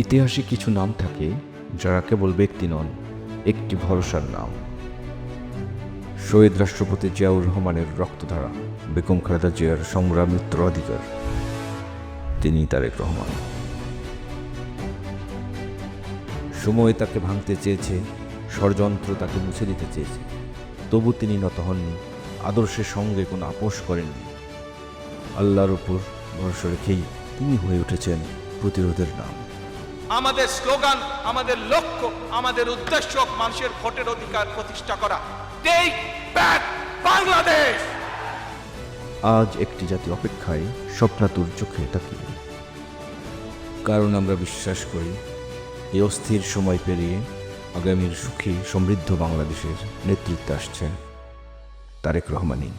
ইতিহাসে কিছু নাম থাকে যারা কেবল ব্যক্তি নন, একটি ভরসার নাম। শহীদ রাষ্ট্রপতি জিয়াউর রহমানের রক্তধারা, বেগম খালেদা জিয়ার সংগ্রামী উত্তরাধিকার, তিনি তারেক রহমান। সময় তাকে ভাঙতে চেয়েছে, ষড়যন্ত্র তাকে মুছে দিতে চেয়েছে, তবু তিনি নত হননি, আদর্শের সঙ্গে কোনো আপোষ করেননি। আল্লাহর উপর ভরসা রেখেই তিনি হয়ে উঠেছেন প্রতিরোধের নাম। আমাদের স্লোগান, আমাদের লক্ষ্য, আমাদের উদ্দেশ্য মানুষের ভোটের অধিকার প্রতিষ্ঠা করা। Take back Bangladesh. আজ একটি জাতি অপেক্ষায় স্বপ্নাতুর চোখে তাকিয়ে, কারণ আমরা বিশ্বাস করি এই অস্থির সময় পেরিয়ে আগামীর সুখী সমৃদ্ধ বাংলাদেশের নেতৃত্বে আসছেন তারেক রহমানই।